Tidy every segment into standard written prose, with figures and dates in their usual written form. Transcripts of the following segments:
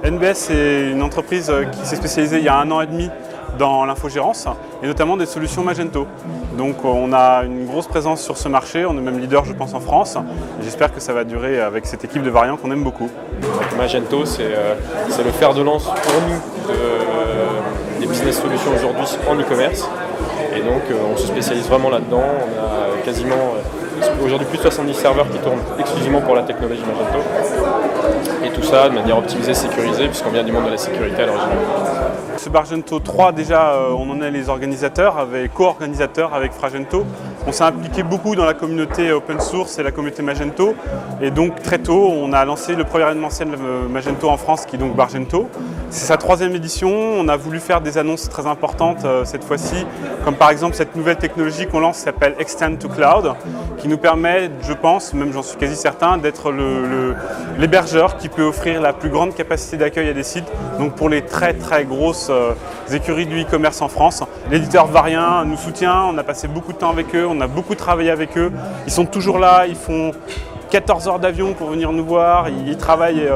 NBS est une entreprise qui s'est spécialisée il y a 1 an et demi dans l'infogérance et notamment des solutions Magento. Donc on a une grosse présence sur ce marché, on est même leader je pense en France et j'espère que ça va durer avec cette équipe de variants qu'on aime beaucoup. Donc Magento c'est le fer de lance pour nous des business solutions aujourd'hui en e-commerce et donc on se spécialise vraiment là-dedans. On a quasiment aujourd'hui plus de 70 serveurs qui tournent exclusivement pour la technologie Magento et tout ça de manière optimisée, sécurisée puisqu'on vient du monde de la sécurité à l'origine. Ce Magento 3, déjà, on en est les organisateurs, co-organisateurs avec Fragento. On s'est impliqué beaucoup dans la communauté open source et la communauté Magento. Et donc très tôt, on a lancé le premier événementiel Magento en France, qui est donc Bargento. C'est sa 3e édition. On a voulu faire des annonces très importantes cette fois-ci, comme par exemple cette nouvelle technologie qu'on lance qui s'appelle Extend to Cloud, qui nous permet, je pense, même j'en suis quasi certain, d'être l'hébergeur qui peut offrir la plus grande capacité d'accueil à des sites. Donc pour les très grosses écuries du e-commerce en France. L'éditeur Varien nous soutient, on a passé beaucoup de temps avec eux, on a beaucoup travaillé avec eux. Ils sont toujours là, ils font 14 heures d'avion pour venir nous voir, ils travaillent,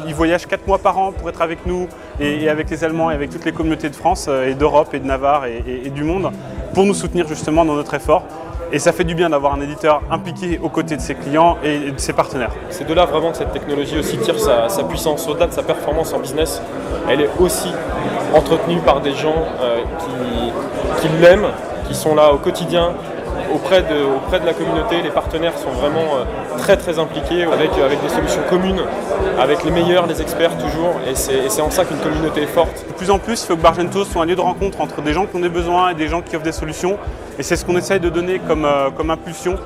ils voyagent 4 mois par an pour être avec nous et avec les Allemands et avec toutes les communautés de France et d'Europe et de Navarre et du monde pour nous soutenir justement dans notre effort. Et ça fait du bien d'avoir un éditeur impliqué aux côtés de ses clients et de ses partenaires. C'est de là vraiment que cette technologie aussi tire sa puissance, au-delà de sa performance en business. Elle est aussi entretenue par des gens qui l'aiment, qui sont là au quotidien, auprès de la communauté. Les partenaires sont vraiment très impliqués avec des solutions communes, avec les meilleurs, les experts toujours. Et c'est en ça qu'une communauté est forte. De plus en plus, il faut que Bargento soit un lieu de rencontre entre des gens qui ont des besoins et des gens qui offrent des solutions. Et c'est ce qu'on essaye de donner comme impulsion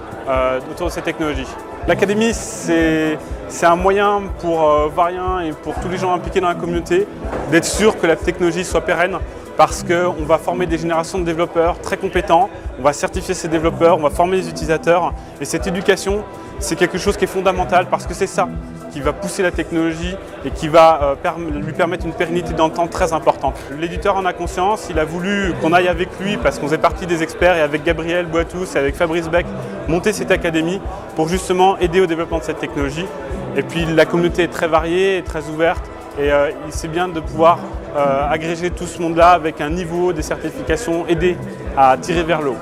autour de cette technologie. L'académie, c'est un moyen pour Varien et pour tous les gens impliqués dans la communauté d'être sûr que la technologie soit pérenne parce qu'on va former des générations de développeurs très compétents, on va certifier ces développeurs, on va former les utilisateurs et cette éducation, c'est quelque chose qui est fondamental parce que c'est ça qui va pousser la technologie et qui va lui permettre une pérennité dans le temps très importante. L'éditeur en a conscience, il a voulu qu'on aille avec lui parce qu'on faisait partie des experts et avec Gabriel Boitous et avec Fabrice Beck monter cette académie pour justement aider au développement de cette technologie. Et puis la communauté est très variée et très ouverte et c'est bien de pouvoir agréger tout ce monde-là avec un niveau, des certifications, aider à tirer vers le haut.